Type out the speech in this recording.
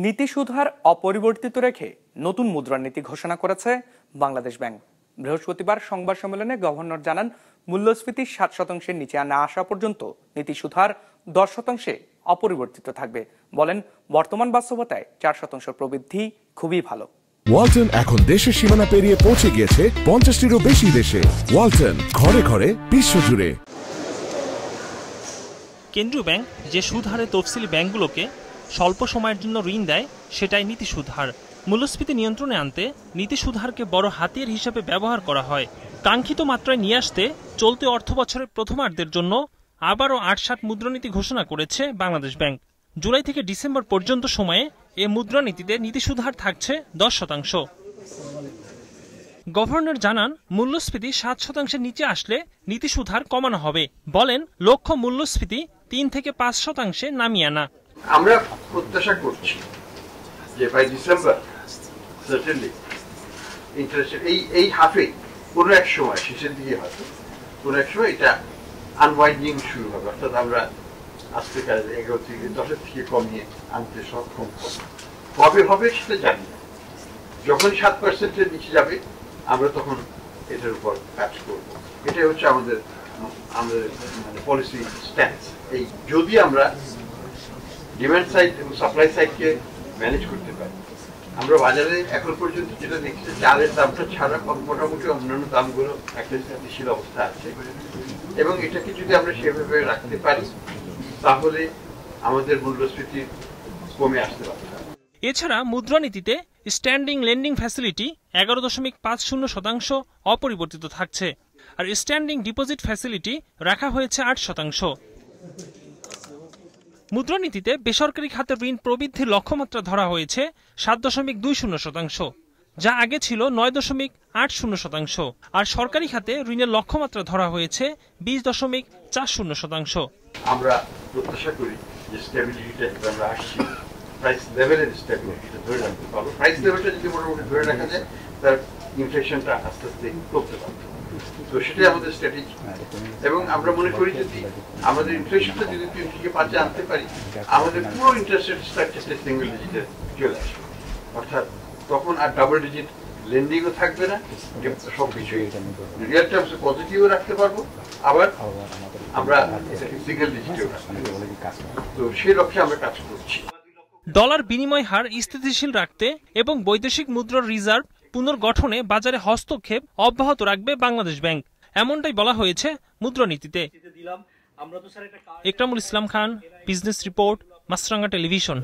নীতি সুধার অপরিবর্তিত রেখে নতুন মুদ্রানীতি ঘোষণা করেছে বাংলাদেশ ব্যাংক। বৃহস্পতিবার সংবাদ সম্মেলনে গভর্নর জানান, মূল্যস্ফীতি 7% নিচে না আসা পর্যন্ত নীতি সুধার 10% অপরিবর্তিত থাকবে। বলেন, বর্তমান বাস্তবতায় 4% প্রবৃদ্ধি খুবই ভালো। ওয়ালটন এখন দেশের সীমানা পেরিয়ে পৌঁছে গিয়েছে 50টিরও বেশি দেশে। ওয়ালটন, ঘরে ঘরে বিশ্বজুড়ে। কেন্দ্রীয় ব্যাংক যে সুদ হারে তফসিলি ব্যাংকগুলোকে স্বল্প সময়ের জন্য ঋণ দেয়, সেটাই নীতি সুদ হার। মূল্যস্ফীতি নিয়ন্ত্রণে আনতে নীতি সুদ হারকে বড় হাতিয়ার হিসেবে ব্যবহার করা হয়। কাঙ্ক্ষিত মাত্রায় নিয়ে আসতে চলতি অর্থ বছরের প্রথমার্ধের জন্য আবারও 8-7 মুদ্রানীতি ঘোষণা করেছে বাংলাদেশ ব্যাংক। জুলাই থেকে ডিসেম্বর পর্যন্ত সময়ে এ মুদ্রানীতিতে নীতি সুদ হার থাকছে 10%। গভর্নর জানান, মূল্যস্ফীতি 7%-এর নিচে আসলে নীতি সুদ হার কমানো হবে। বলেন, লক্ষ্য মূল্যস্ফীতি 3 থেকে 5%-এ নামিয়ে আনা। আমরা প্রত্যাশা করছি যে বাই ডিসেম্বর সার্টেনলি ইন্টারেস্ট এই হাফে কোনো এক সময় শেষের দিকে হয়তো কোনো এক সময় এটা আনওয়াইন্ডিং শুরু হবে, অর্থাৎ আমরা আজকে 11 থেকে 10 থেকে কমিয়ে আনতে সক্ষম হব। কবে হবে সেটা জানি না। যখন 7%-এর নিচে যাবে আমরা তখন এটার উপর কাজ করব। এটাই হচ্ছে আমাদের মানে পলিসি স্ট্যান্স। এই যদি আমরা ডিমান্ড সাইড এবং সাপ্লাই সাইডকে ম্যানেজ করতে পারি। আমরা বাজারে এখন পর্যন্ত যেটা দেখছি, চালের দামটা ছাড়া মোটামুটি অন্যান্য দামগুলো একটা স্থিতিশীল অবস্থা আছে, এবং এটাকে যদি আমরা সেভাবে রাখতে পারি তাহলে আমাদের মূল্যস্ফীতি কমে আসতে পারে। এছাড়া মুদ্রানীতিতে স্ট্যান্ডিং লেন্ডিং ফ্যাসিলিটি 11.50% অপরিবর্তিত থাকছে, আর স্ট্যান্ডিং ডিপোজিট ফ্যাসিলিটি রাখা হয়েছে 8%। মুদ্রানীতিতে বেসরকারি খাতের ঋণ প্রবৃদ্ধির লক্ষ্যমাত্রা ধরা হয়েছে 7.20%, যা আগে ছিল 9.80%, আর সরকারি খাতে ঋণের লক্ষ্যমাত্রা ধরা হয়েছে 20.40%। আমরা প্রত্যাশা করি যে স্টেবিলিটিটা আমরা আসছি, প্রাইস লেভেলের স্টেবিলিটিটা ধরে রাখতে পারবো। প্রাইস লেভেলটা যদি মোটামুটি ধরে রাখা যায়, তার ইনফ্লেশনটা আস্তে আস্তে কমতে পারবে। তো সেটাই আমাদের স্ট্র্যাটেজি, এবং আমরা মনে করি যদি আমাদের ইনফ্লেশনটা যদি 3 থেকে 5-এ আনতে পারি, আমাদের পুরো ইন্টারেস্ট রেট স্ট্রাকচারটা সিঙ্গেল ডিজিটে চলে আসবে। অর্থাৎ তখন আর ডাবল ডিজিট লেন্ডিংও থাকবে না, সবকিছুই রিয়েল টার্মসে পজিটিভও রাখতে পারবো, আবার আমরা সিঙ্গেল ডিজিটেও রাখতে পারবো। তো সেই লক্ষ্যে আমরা কাজ করছি। ডলার বিনিময় হার স্থিতিশীল রাখতে এবং বৈদেশিক মুদ্রার রিজার্ভ পুনর্গঠনে বাজারে হস্তক্ষেপ অব্যাহত রাখবে বাংলাদেশ ব্যাংক, এমনটাই বলা হয়েছে মুদ্রানীতিতে। ইকরামুল ইসলাম খান, বিজনেস রিপোর্ট, মাছরাঙ্গা টেলিভিশন।